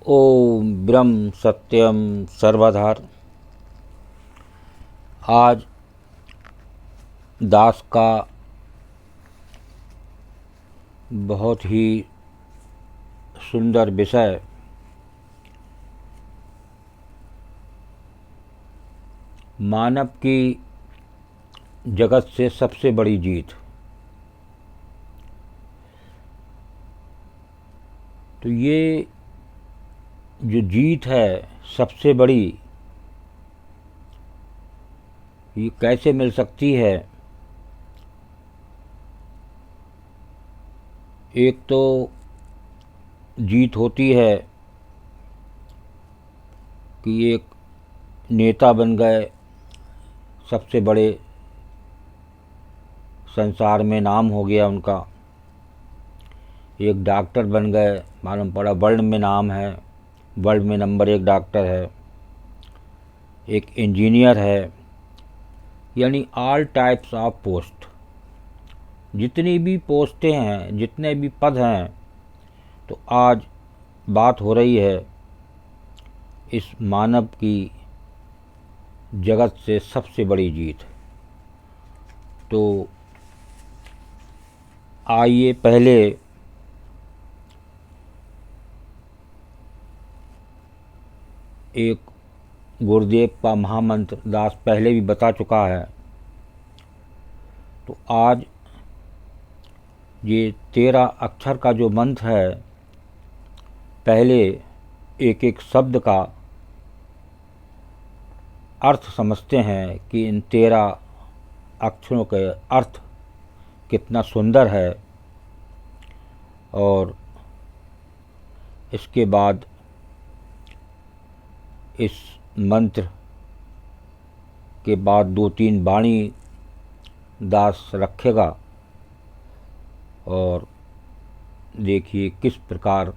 ओम ब्रह्म सत्यम सर्वधार। आज दास का बहुत ही सुंदर विषय मानव की जगत से सबसे बड़ी जीत। तो ये जो जीत है सबसे बड़ी, ये कैसे मिल सकती है? एक तो जीत होती है कि एक नेता बन गए, सबसे बड़े, संसार में नाम हो गया उनका। एक डॉक्टर बन गए, मालूम पड़ा वर्ल्ड में नाम है, वर्ल्ड में नंबर 1 डॉक्टर है। एक इंजीनियर है, यानी ऑल टाइप्स ऑफ पोस्ट, जितनी भी पोस्टें हैं, जितने भी पद हैं। तो आज बात हो रही है इस मानव की जगत से सबसे बड़ी जीत। तो आइए पहले एक गुरुदेव का महामंत्र दास पहले भी बता चुका है। तो आज ये 13 अक्षर का जो मंत्र है, पहले एक एक शब्द का अर्थ समझते हैं कि इन 13 अक्षरों के अर्थ कितना सुंदर है। और इसके बाद इस मंत्र के बाद 2-3 वाणी दास रखेगा और देखिए किस प्रकार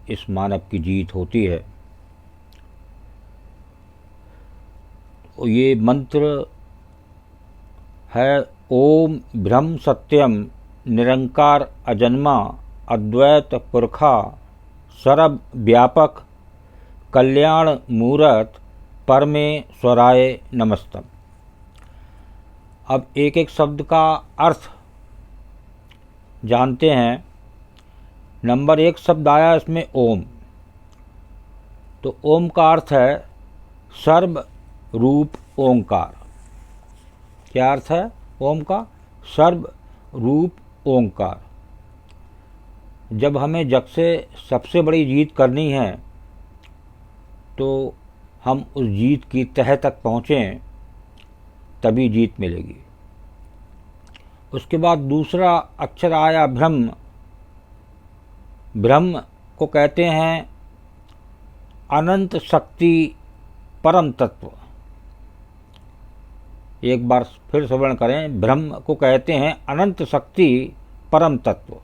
इस मानव की जीत होती है। तो ये मंत्र है ओम ब्रह्म सत्यम निरंकार अजन्मा अद्वैत पुरखा सर्व व्यापक कल्याण मूरत परमेश्वराय नमस्तम। अब एक एक शब्द का अर्थ जानते हैं। नंबर 1 शब्द आया इसमें ओम। तो ओम का अर्थ है सर्व रूप ओंकार। क्या अर्थ है ओम का? सर्व रूप ओंकार। जब हमें जग से सबसे बड़ी जीत करनी है तो हम उस जीत की तह तक पहुँचें, तभी जीत मिलेगी। उसके बाद दूसरा अक्षर आया ब्रह्म। ब्रह्म को कहते हैं अनंत शक्ति परम तत्व। एक बार फिर श्रवण करें, ब्रह्म को कहते हैं अनंत शक्ति परम तत्व।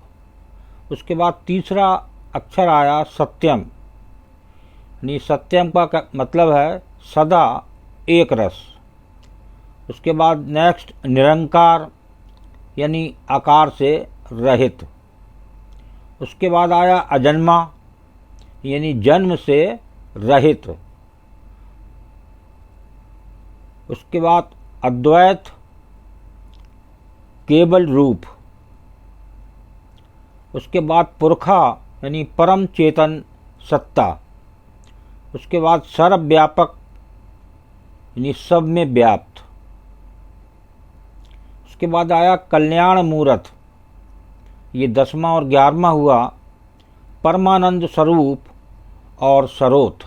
उसके बाद तीसरा अक्षर आया सत्यम। यानी सत्यम का मतलब है सदा एक रस। उसके बाद नेक्स्ट निरंकार, यानी आकार से रहित। उसके बाद आया अजन्मा, यानी जन्म से रहित। उसके बाद अद्वैत, केवल रूप। उसके बाद पुरखा, यानी परम चेतन सत्ता। उसके बाद सर्वव्यापक, यानी सब में व्याप्त। उसके बाद आया कल्याण मूरत, ये 10वां और 11वां हुआ। परमानंद स्वरूप और सरोत।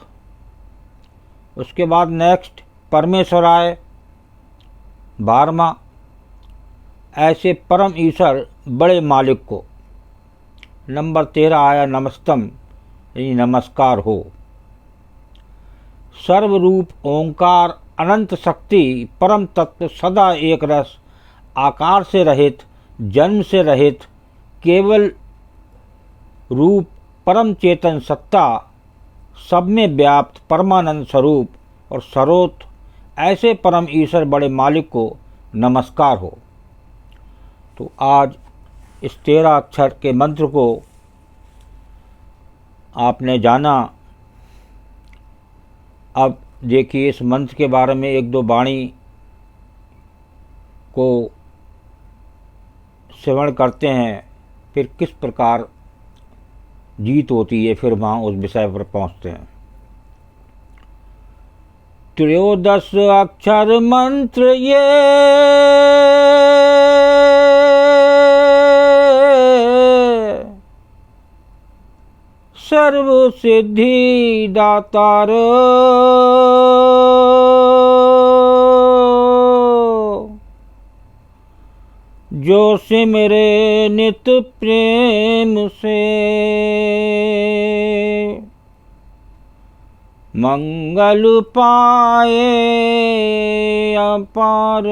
उसके बाद नेक्स्ट परमेश्वराय, 12वां। ऐसे परम ईश्वर बड़े मालिक को। नंबर 13 आया नमस्तम, यानी नमस्कार हो। सर्वरूप ओंकार अनंत शक्ति परम तत्व सदा एक रस आकार से रहित जन्म से रहित केवल रूप परम चेतन सत्ता सब में व्याप्त परमानंद स्वरूप और सरोत ऐसे परम ईश्वर बड़े मालिक को नमस्कार हो। तो आज इस 13 अक्षर के मंत्र को आपने जाना। अब देखिए इस मंत्र के बारे में एक दो वाणी को श्रवण करते हैं, फिर किस प्रकार जीत होती है, फिर वहाँ उस विषय पर पहुँचते हैं। त्रयोदश अक्षर मंत्र ये सर्व सिद्धि दातार, जो सिमरे नित प्रेम से मंगल पाए अपार।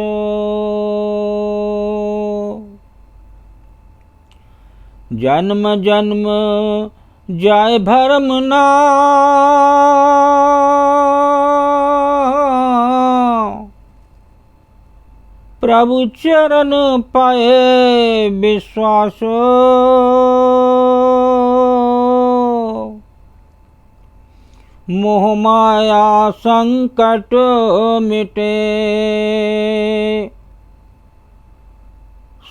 जन्म जन्म जाय भरम ना, प्रभु चरण पाए विश्वास। मोह माया संकट मिटे,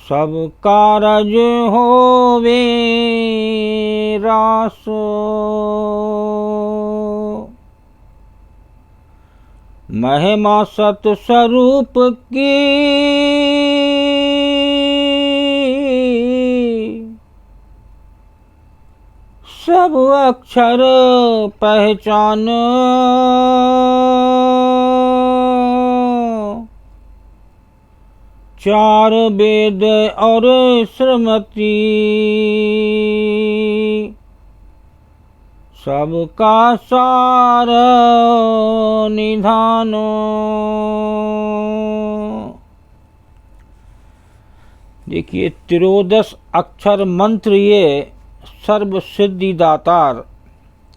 सब कारज होवे रास। महिमा सत स्वरूप की, सब अक्षर पहचान। चार वेद और श्रमति, सबका सार निधान। देखिए त्रयोदश अक्षर मंत्र ये सर्व सिद्धि दातार,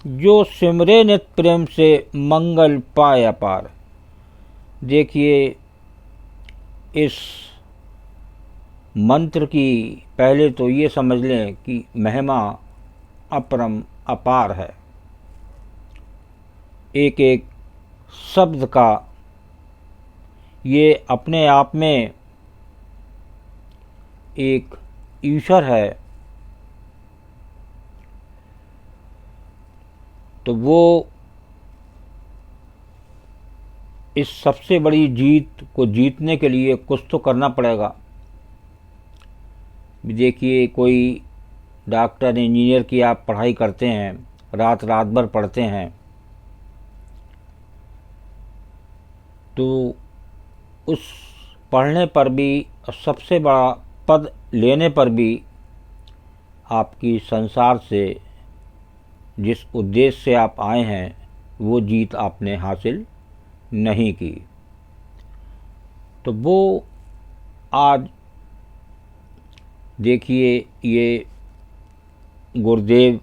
जो सिमरे नित प्रेम से मंगल पाए अपार। देखिए इस मंत्र की पहले तो ये समझ लें कि महिमा अपरम अपार है। एक एक शब्द का ये अपने आप में एक ईश्वर है, तो वो इस सबसे बड़ी जीत को जीतने के लिए कुछ तो करना पड़ेगा। देखिए कोई डॉक्टर इंजीनियर की आप पढ़ाई करते हैं, रात रात भर पढ़ते हैं, तो उस पढ़ने पर भी, सबसे बड़ा पद लेने पर भी आपकी संसार से जिस उद्देश्य से आप आए हैं वो जीत आपने हासिल नहीं की। तो वो आज देखिए ये गुरुदेव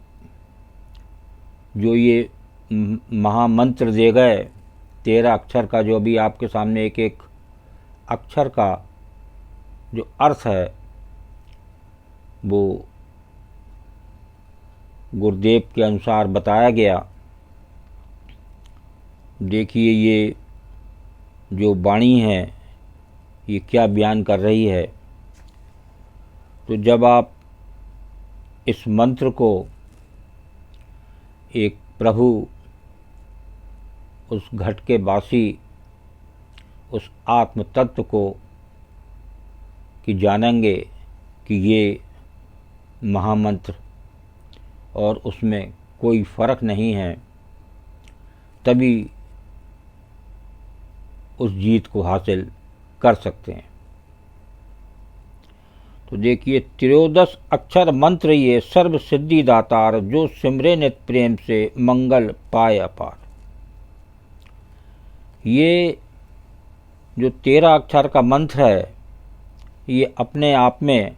जो ये महामंत्र दे गए 13 अक्षर का, जो अभी आपके सामने एक एक अक्षर का जो अर्थ है वो गुरुदेव के अनुसार बताया गया। देखिए ये जो वाणी है ये क्या बयान कर रही है। तो जब आप इस मंत्र को एक प्रभु उस घट के वासी उस आत्म तत्व को कि जानेंगे कि ये महामंत्र और उसमें कोई फर्क नहीं है, तभी उस जीत को हासिल कर सकते हैं। तो देखिए त्रयोदश अक्षर मंत्र ये सर्व सिद्धि दातार, जो सिमरे नित प्रेम से मंगल पाए अपार। ये जो 13 अक्षर का मंत्र है ये अपने आप में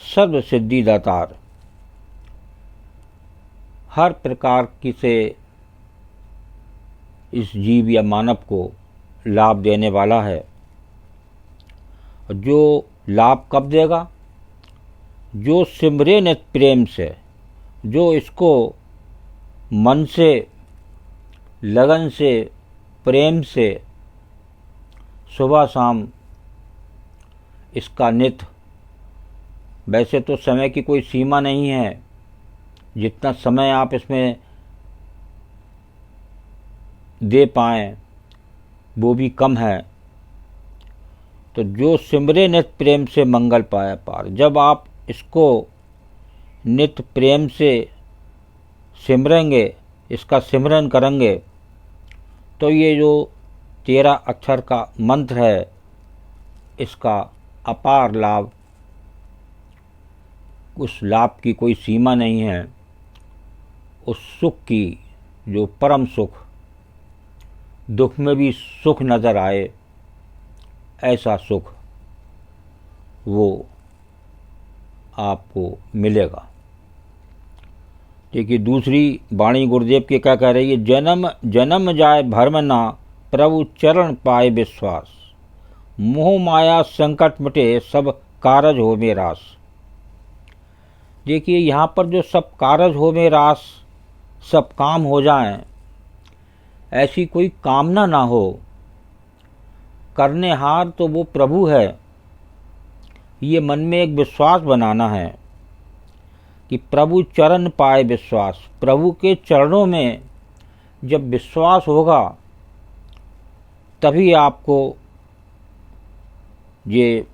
सर्व सिद्धि दातार, हर प्रकार की से इस जीव या मानव को लाभ देने वाला है। जो लाभ कब देगा? जो सिमरे नित प्रेम से, जो इसको मन से, लगन से, प्रेम से सुबह शाम इसका नित्य, वैसे तो समय की कोई सीमा नहीं है, जितना समय आप इसमें दे पाएँ वो भी कम है। तो जो सिमरे नित्य प्रेम से मंगल पाया पार, जब आप इसको नित्य प्रेम से सिमरेंगे, इसका सिमरन करेंगे, तो ये जो 13 अक्षर का मंत्र है इसका अपार लाभ, उस लाभ की कोई सीमा नहीं है। उस सुख की, जो परम सुख, दुख में भी सुख नज़र आए, ऐसा सुख वो आपको मिलेगा। देखिए दूसरी वाणी गुरुदेव की क्या कह रही है, जन्म जन्म जाए भर्म ना, प्रभु चरण पाए विश्वास, मोह माया संकट मिटे, सब कारज हो में रास। देखिए यहाँ पर जो सब कारज हो में रास, सब काम हो जाएं, ऐसी कोई कामना ना हो। करने हार तो वो प्रभु है, ये मन में एक विश्वास बनाना है कि प्रभु चरण पाए विश्वास। प्रभु के चरणों में जब विश्वास होगा तभी आपको ये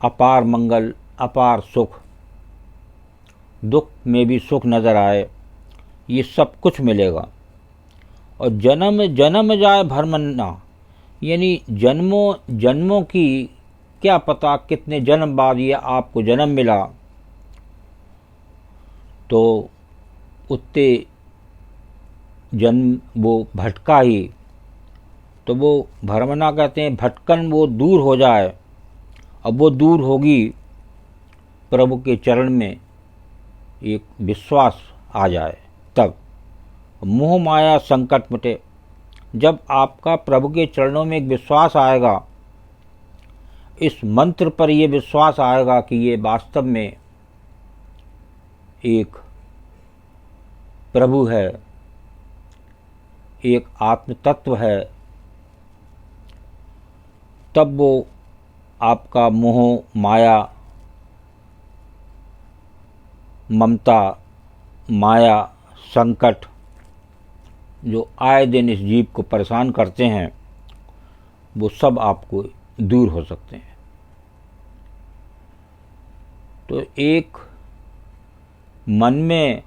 अपार मंगल, अपार सुख, दुख में भी सुख नज़र आए, ये सब कुछ मिलेगा। और जन्म जन्म जाए भर्म ना, यानी जन्मों जन्मों की क्या पता कितने जन्म बाद ये आपको जन्म मिला, तो उतने जन्म वो भटका ही, तो वो भरमना कहते हैं, भटकन वो दूर हो जाए। अब वो दूर होगी प्रभु के चरण में एक विश्वास आ जाए, तब मोह माया संकट मिटे। जब आपका प्रभु के चरणों में एक विश्वास आएगा, इस मंत्र पर यह विश्वास आएगा कि ये वास्तव में एक प्रभु है, एक आत्म तत्व है, तब वो आपका मोह माया, ममता, माया, संकट जो आए दिन इस जीव को परेशान करते हैं, वो सब आपको दूर हो सकते हैं। तो एक मन में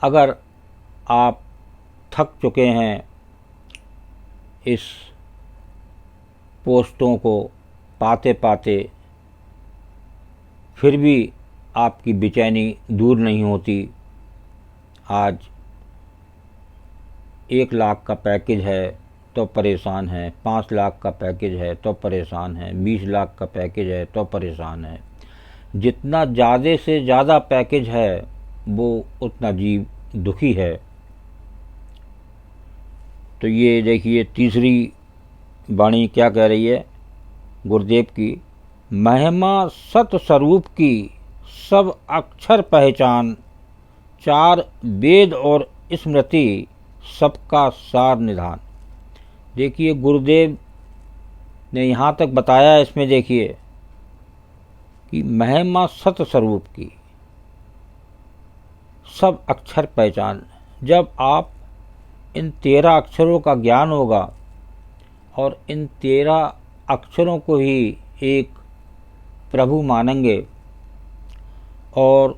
अगर आप थक चुके हैं इस पोस्टों को पाते पाते, फिर भी आपकी बेचैनी दूर नहीं होती, आज 1 लाख का पैकेज है तो परेशान है, 5 लाख का पैकेज है तो परेशान है, 20 लाख का पैकेज है तो परेशान है। जितना ज़्यादा से ज़्यादा पैकेज है वो उतना जीव दुखी है। तो ये देखिए तीसरी वाणी क्या कह रही है गुरुदेव की, महिमा सत स्वरूप की सब अक्षर पहचान, 4 वेद और स्मृति सबका सार निधान। देखिए गुरुदेव ने यहाँ तक बताया, इसमें देखिए कि महिमा सत स्वरूप की सब अक्षर पहचान। जब आप इन 13 अक्षरों का ज्ञान होगा और इन 13 अक्षरों को ही एक प्रभु मानेंगे, और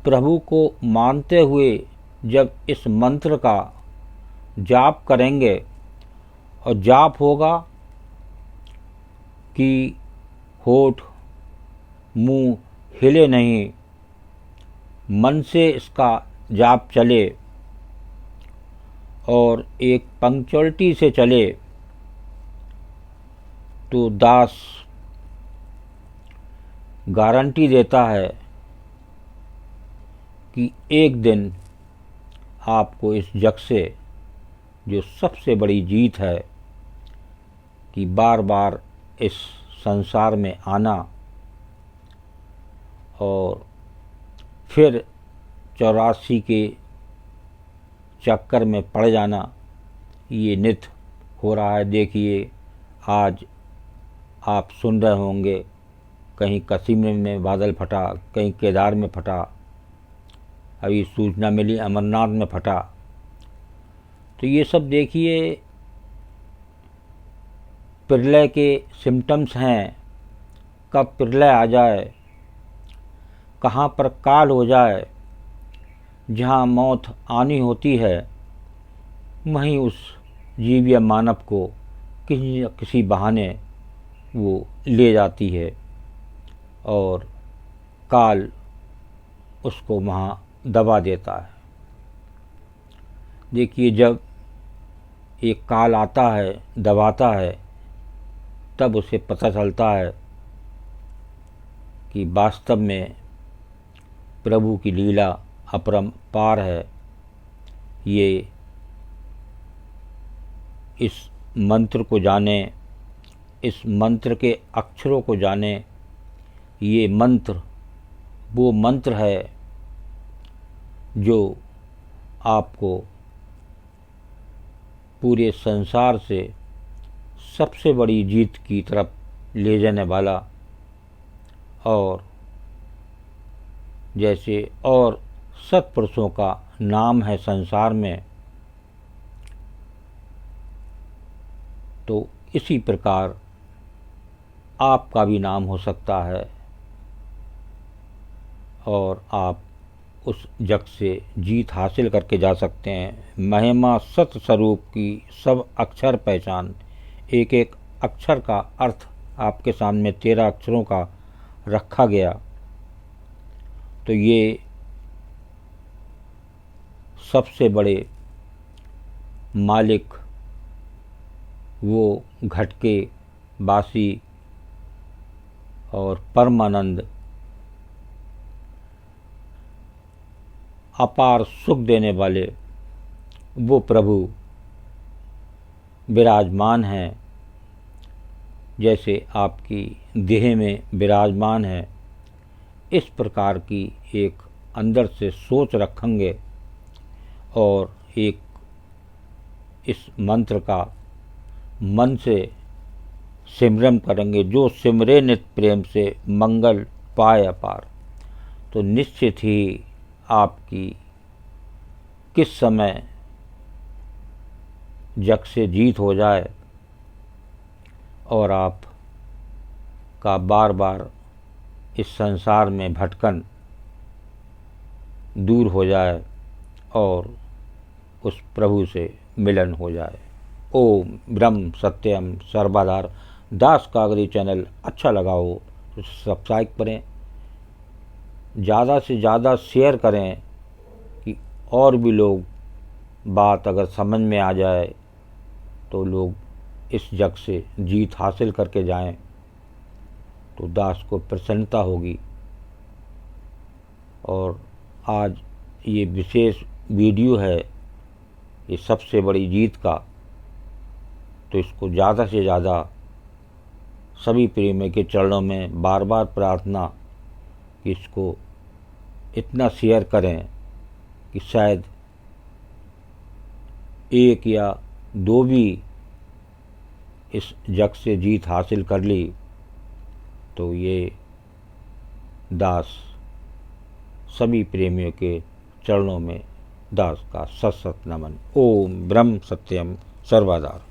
प्रभु को मानते हुए जब इस मंत्र का जाप करेंगे, और जाप होगा कि होठ मुंह हिले नहीं, मन से इसका जाप चले और एक पंक्चुअलिटी से चले, तो दास गारंटी देता है कि एक दिन आपको इस जग से, जो सबसे बड़ी जीत है कि बार बार इस संसार में आना और फिर 84 के चक्कर में पड़ जाना ये नित्य हो रहा है। देखिए आज आप सुन रहे होंगे कहीं कश्मीर में बादल फटा, कहीं केदार में फटा, अभी सूचना मिली अमरनाथ में फटा। तो ये सब देखिए प्रलय के सिम्टम्स हैं। कब प्रलय आ जाए, कहाँ पर काल हो जाए, जहाँ मौत आनी होती है वहीं उस जीव या मानव को किसी न किसी बहाने वो ले जाती है और काल उसको वहाँ दबा देता है। देखिए जब एक काल आता है, दबाता है, तब उसे पता चलता है कि वास्तव में प्रभु की लीला अपरंपार है। ये इस मंत्र को जाने, इस मंत्र के अक्षरों को जाने। ये मंत्र वो मंत्र है जो आपको पूरे संसार से सबसे बड़ी जीत की तरफ ले जाने वाला, और जैसे और सत्पुरुषों का नाम है संसार में, तो इसी प्रकार आपका भी नाम हो सकता है और आप उस जग से जीत हासिल करके जा सकते हैं। महिमा सत स्वरूप की सब अक्षर पहचान, एक एक अक्षर का अर्थ आपके सामने 13 अक्षरों का रखा गया। तो ये सबसे बड़े मालिक वो घटके बासी और परमानंद अपार सुख देने वाले वो प्रभु विराजमान हैं। जैसे आपकी देह में विराजमान है, इस प्रकार की एक अंदर से सोच रखेंगे और एक इस मंत्र का मन से सिमरन करेंगे, जो सिमरे नित प्रेम से मंगल पाए अपार, तो निश्चित ही आपकी किस समय जग से जीत हो जाए और आप का बार बार इस संसार में भटकन दूर हो जाए और उस प्रभु से मिलन हो जाए। ओम ब्रह्म सत्यम सर्वधार। दास कागरी चैनल अच्छा लगा हो तो सब्सक्राइब करें, ज़्यादा से ज़्यादा शेयर करें कि और भी लोग बात अगर समझ में आ जाए तो लोग इस जग से जीत हासिल करके जाएं, तो दास को प्रसन्नता होगी। और आज ये विशेष वीडियो है ये सबसे बड़ी जीत का, तो इसको ज़्यादा से ज़्यादा सभी प्रेमी के चरणों में बार बार प्रार्थना कि इसको इतना शेयर करें कि शायद एक या दो भी इस जग से जीत हासिल कर ली, तो ये दास सभी प्रेमियों के चरणों में दास का सत सत नमन। ओम ब्रह्म सत्यम सर्वधार।